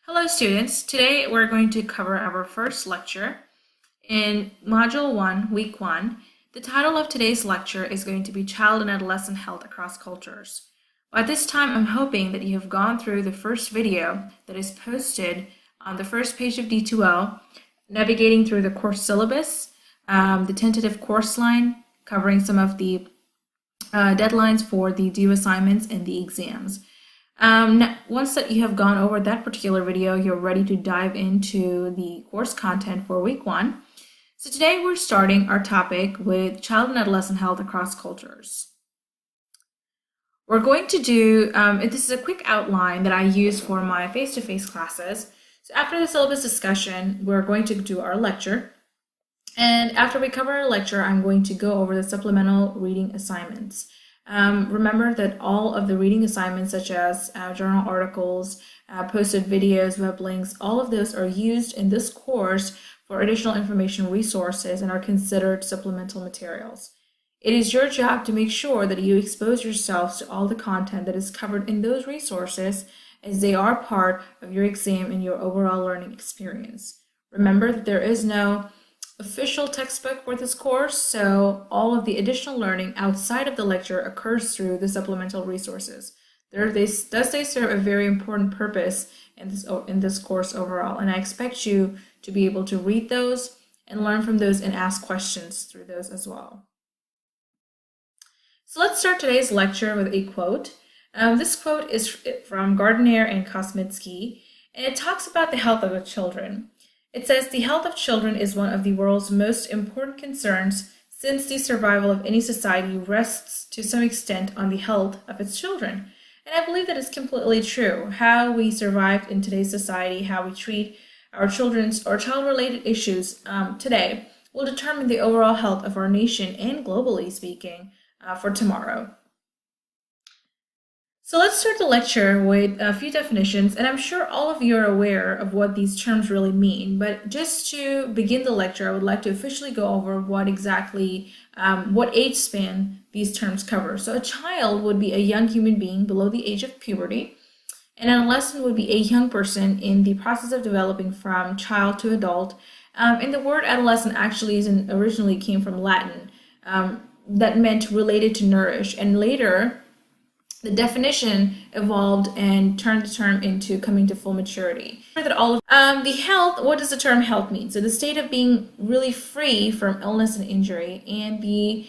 Hello students, today we're going to cover our first lecture in Module 1, Week 1. The title of today's lecture is going to be Child and Adolescent Health Across Cultures. By this time, I'm hoping that you have gone through the first video that is posted on the first page of D2L, navigating through the course syllabus, the tentative course line, covering some of the deadlines for the due assignments and the exams. Once that you have gone over that particular video, you're ready to dive into the course content for week 1. So today we're starting our topic with child and adolescent health across cultures. We're going to do, this is a quick outline that I use for my face-to-face classes. So after the syllabus discussion, we're going to do our lecture. And after we cover our lecture, I'm going to go over the supplemental reading assignments. Remember that all of the reading assignments, such as journal articles, posted videos, web links, all of those are used in this course for additional information resources and are considered supplemental materials. It is your job to make sure that you expose yourselves to all the content that is covered in those resources, as they are part of your exam and your overall learning experience. Remember that there is no official textbook for this course, so all of the additional learning outside of the lecture occurs through the supplemental resources. They serve a very important purpose in this course overall, and I expect you to be able to read those and learn from those and ask questions through those as well. So let's start today's lecture with a quote. This quote is from Gardner and Kosmitsky, and it talks about the health of the children. It says, "The health of children is one of the world's most important concerns, since the survival of any society rests to some extent on the health of its children." And I believe that is completely true. How we survive in today's society, how we treat our children's or child-related issues today will determine the overall health of our nation and globally speaking for tomorrow. So let's start the lecture with a few definitions, and I'm sure all of you are aware of what these terms really mean, but just to begin the lecture, I would like to officially go over what exactly, what age span these terms cover. So a child would be a young human being below the age of puberty. An adolescent would be a young person in the process of developing from child to adult. And the word adolescent actually originally came from Latin, that meant related to nourish, and later the definition evolved and turned the term into coming to full maturity. That all of the health, what does the term health mean? So the state of being really free from illness and injury, and the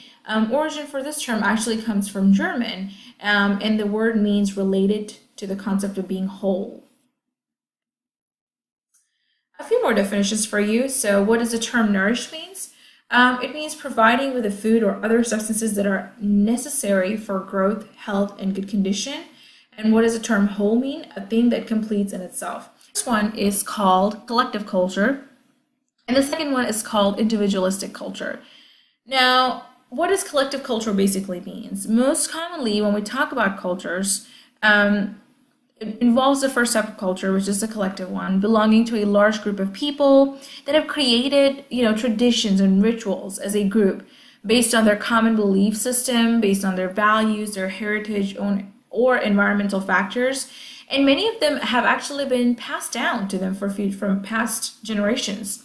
origin for this term actually comes from German, and the word means related to the concept of being whole. A few more definitions for you. So what does the term nourish means? It means providing with the food or other substances that are necessary for growth, health, and good condition. And what does the term whole mean? A thing that completes in itself. This one is called collective culture, and the second one is called individualistic culture. Now, what does collective culture basically means? Most commonly, when we talk about cultures, it involves the first type of culture, which is the collective one, belonging to a large group of people that have created, traditions and rituals as a group based on their common belief system, based on their values, their heritage, or environmental factors. And many of them have actually been passed down to them from past generations.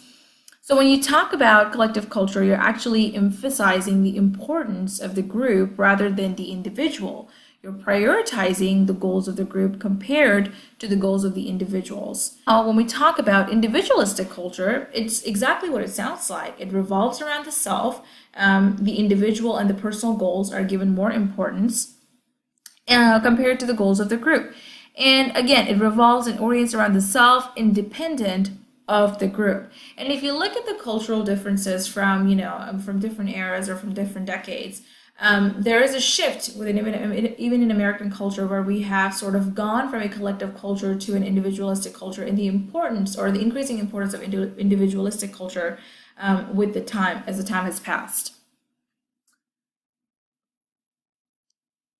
So when you talk about collective culture, you're actually emphasizing the importance of the group rather than the individual. You're prioritizing the goals of the group compared to the goals of the individuals. When we talk about individualistic culture, it's exactly what it sounds like. It revolves around the self. The individual and the personal goals are given more importance compared to the goals of the group. And again, it revolves and orients around the self, independent of the group. And if you look at the cultural differences from different eras or from different decades, there is a shift within even in American culture, where we have sort of gone from a collective culture to an individualistic culture, and the importance or the increasing importance of individualistic culture with the time as the time has passed.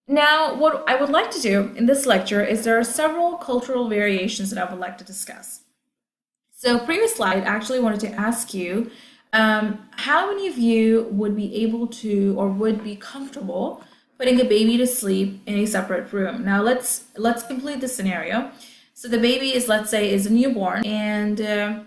Now, what I would like to do in this lecture is there are several cultural variations that I would like to discuss. So previous slide, I actually wanted to ask you, how many of you would be able to or would be comfortable putting a baby to sleep in a separate room? Now let's complete the scenario. So the baby is, let's say, is a newborn, and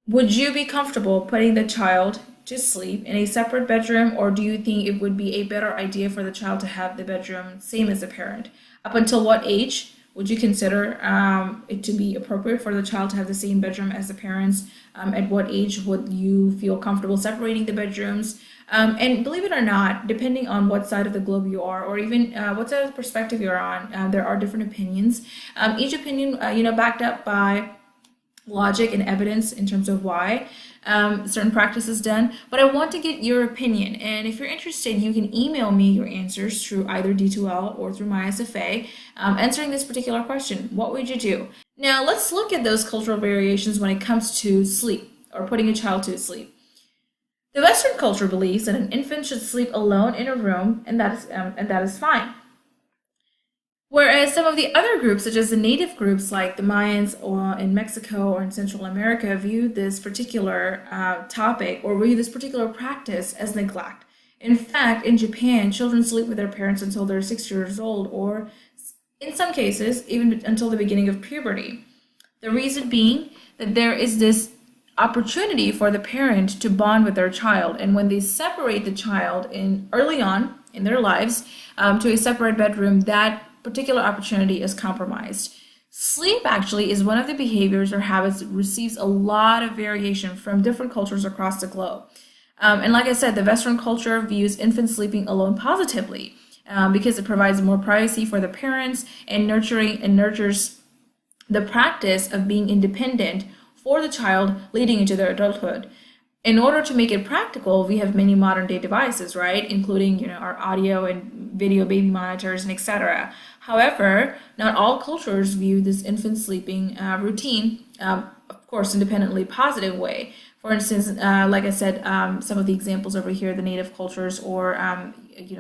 would you be comfortable putting the child to sleep in a separate bedroom, or do you think it would be a better idea for the child to have the bedroom same as the parent? Up until what age would you consider it to be appropriate for the child to have the same bedroom as the parents? At what age would you feel comfortable separating the bedrooms? And believe it or not, depending on what side of the globe you are, or even what side of the perspective you're on, there are different opinions. Each opinion, backed up by logic and evidence in terms of why certain practice is done. But I want to get your opinion, and if you're interested, you can email me your answers through either D2L or through my SFA, answering this particular question. What would you do? Now let's look at those cultural variations when it comes to sleep, or putting a child to sleep. The Western culture believes that an infant should sleep alone in a room, and that is fine. Whereas some of the other groups, such as the native groups like the Mayans or in Mexico or in Central America, view this particular topic, or view this particular practice, as neglect. In fact, in Japan, children sleep with their parents until they're 6 years old, or in some cases, even until the beginning of puberty. The reason being that there is this opportunity for the parent to bond with their child, and when they separate the child early on in their lives to a separate bedroom, that particular opportunity is compromised. Sleep actually is one of the behaviors or habits that receives a lot of variation from different cultures across the globe. And like I said, the Western culture views infants sleeping alone positively because it provides more privacy for the parents and nurtures the practice of being independent for the child leading into their adulthood. In order to make it practical, we have many modern day devices, right? Including, our audio and video baby monitors and etc. However, not all cultures view this infant sleeping routine, of course, independently positive way. For instance, like I said, some of the examples over here, the native cultures or,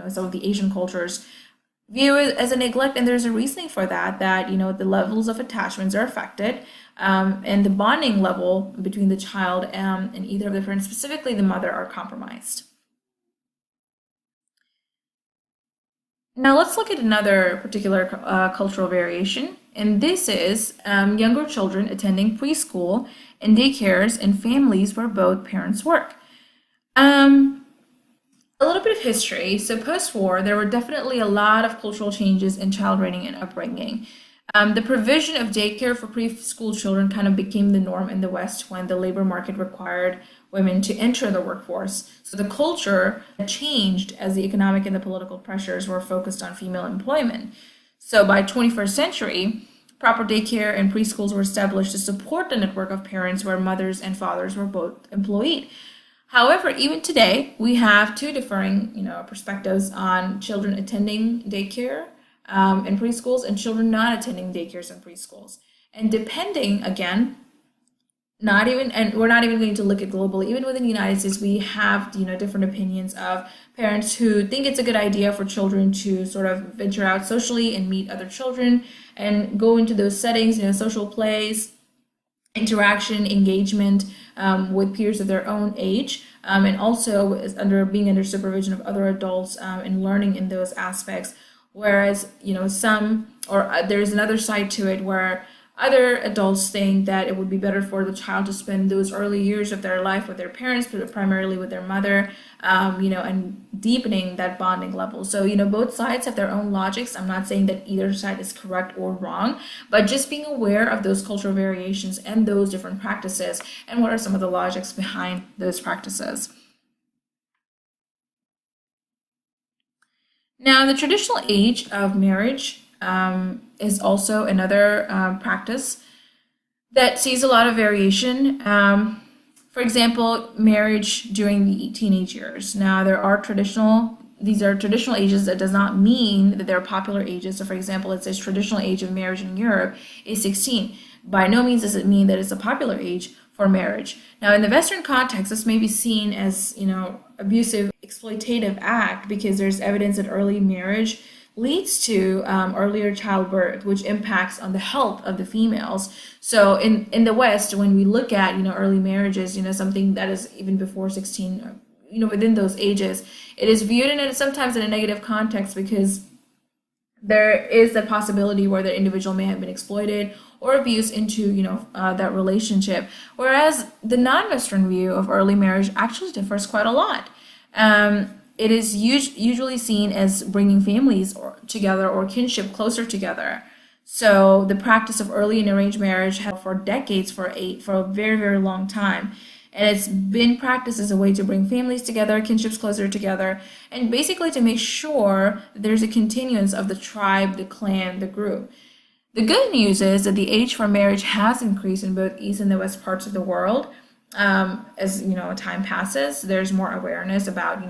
some of the Asian cultures view it as a neglect, and there's a reasoning for that, the levels of attachments are affected, and the bonding level between the child and either of the parents, specifically the mother, are compromised. Now let's look at another particular cultural variation, and this is younger children attending preschool and daycares in families where both parents work. A little bit of history. So post-war, there were definitely a lot of cultural changes in child rearing and upbringing. The provision of daycare for preschool children kind of became the norm in the West when the labor market required women to enter the workforce. So the culture changed as the economic and the political pressures were focused on female employment. So by 21st century, proper daycare and preschools were established to support the network of parents where mothers and fathers were both employed. However, even today, we have two differing, perspectives on children attending daycare and preschools and children not attending daycares and preschools. And depending, again, and we're not even going to look at globally, even within the United States, we have, different opinions of parents who think it's a good idea for children to sort of venture out socially and meet other children and go into those settings, social plays, interaction, engagement with peers of their own age, and also being under supervision of other adults and learning in those aspects. Whereas, there's another side to it where other adults think that it would be better for the child to spend those early years of their life with their parents, but primarily with their mother, and deepening that bonding level. So, both sides have their own logics. I'm not saying that either side is correct or wrong, but just being aware of those cultural variations and those different practices and what are some of the logics behind those practices. Now, the traditional age of marriage is also another practice that sees a lot of variation. For example, marriage during the teenage years. Now, these are traditional ages. That does not mean that they're popular ages. So, for example, it says traditional age of marriage in Europe is 16. By no means does it mean that it's a popular age for marriage. Now, in the Western context, this may be seen as, abusive, exploitative act because there's evidence that early marriage leads to earlier childbirth, which impacts on the health of the females. So in the West, when we look at, early marriages, something that is even before 16, within those ages, it is viewed sometimes in a negative context because there is a possibility where the individual may have been exploited or abused into that relationship, whereas the non-Western view of early marriage actually differs quite a lot. It is usually seen as bringing families together or kinship closer together. So the practice of early and arranged marriage has for decades, for a very, very long time. And it's been practiced as a way to bring families together, kinships closer together, and basically to make sure that there's a continuance of the tribe, the clan, the group. The good news is that the age for marriage has increased in both East and the West parts of the world. As time passes, there's more awareness about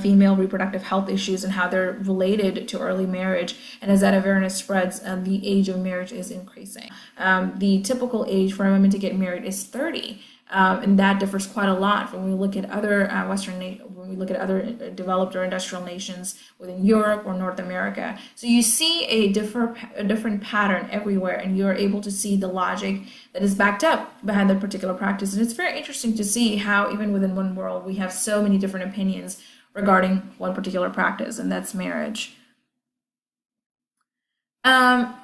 female reproductive health issues and how they're related to early marriage. And as that awareness spreads, the age of marriage is increasing. The typical age for women to get married is 30. And that differs quite a lot when we look at other when we look at other developed or industrial nations within Europe or North America. So you see a different pattern everywhere, and you're able to see the logic that is backed up behind that particular practice. And it's very interesting to see how even within one world we have so many different opinions regarding one particular practice, and that's marriage.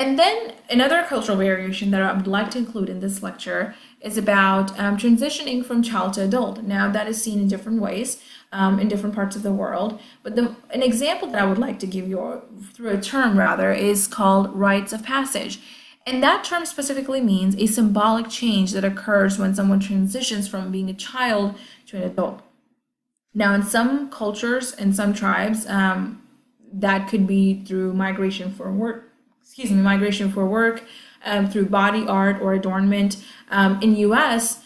And then another cultural variation that I would like to include in this lecture is about transitioning from child to adult. Now, that is seen in different ways in different parts of the world, but an example that I would like to give you through a term rather is called rites of passage. And that term specifically means a symbolic change that occurs when someone transitions from being a child to an adult. Now, in some cultures and some tribes, that could be through migration for work, through body art or adornment. In U.S.,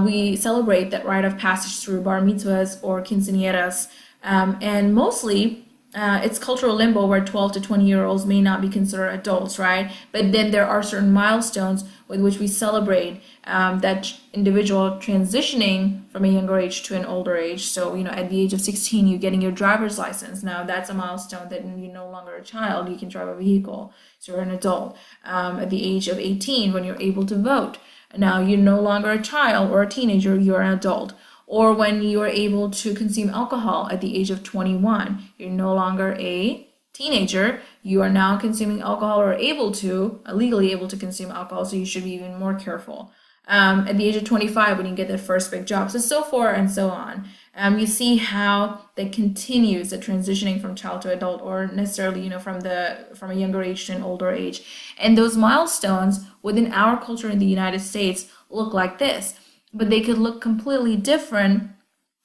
we celebrate that rite of passage through bar mitzvahs or quinceañeras, and mostly it's cultural limbo where 12 to 20-year-olds may not be considered adults, right? But then there are certain milestones with which we celebrate that individual transitioning from a younger age to an older age. So, at the age of 16, you're getting your driver's license. Now, that's a milestone that you're no longer a child. You can drive a vehicle. So you're an adult. At the age of 18, when you're able to vote, now you're no longer a child or a teenager, you're an adult. Or when you are able to consume alcohol at the age of 21, you're no longer a teenager, you are now consuming alcohol or legally able to consume alcohol, so you should be even more careful. At the age of 25, when you get that first big job, so forth and so on. You see how that continues the transitioning from child to adult, or necessarily, from a younger age to an older age. And those milestones within our culture in the United States look like this, but they could look completely different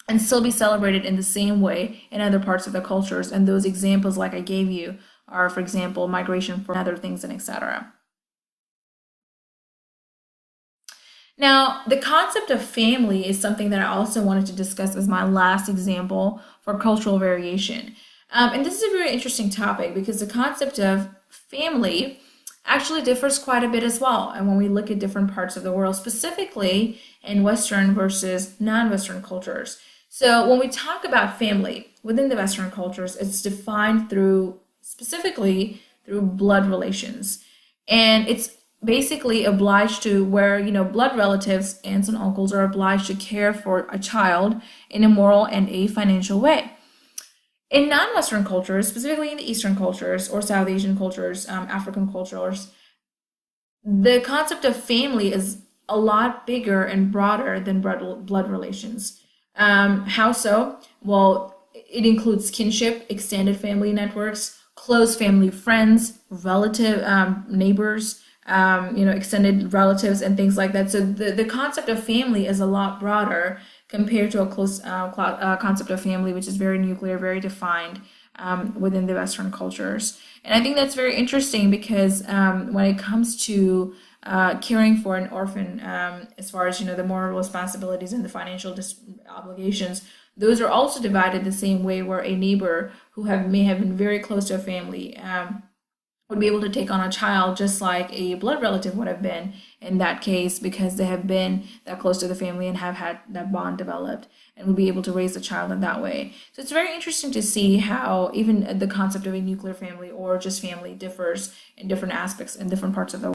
and still be celebrated in the same way in other parts of the cultures. And those examples, like I gave you, are, for example, migration for other things, and etc. Now, the concept of family is something that I also wanted to discuss as my last example for cultural variation. And this is a very interesting topic because the concept of family actually differs quite a bit as well. And when we look at different parts of the world, specifically in Western versus non-Western cultures. So when we talk about family within the Western cultures, it's defined specifically through blood relations. And it's basically obliged to where, blood relatives, aunts and uncles are obliged to care for a child in a moral and a financial way. In non-Western cultures, specifically in the Eastern cultures or South Asian cultures, African cultures, the concept of family is a lot bigger and broader than blood relations. How so? Well, it includes kinship, extended family networks, close family friends, relative neighbors, extended relatives and things like that. So the concept of family is a lot broader compared to a close concept of family, which is very nuclear, very defined within the Western cultures. And I think that's very interesting because when it comes to caring for an orphan, as far as the moral responsibilities and the financial obligations, those are also divided the same way, where a neighbor who may have been very close to a family would be able to take on a child just like a blood relative would have been in that case, because they have been that close to the family and have had that bond developed, and will be able to raise the child in that way. So it's very interesting to see how even the concept of a nuclear family or just family differs in different aspects in different parts of the world.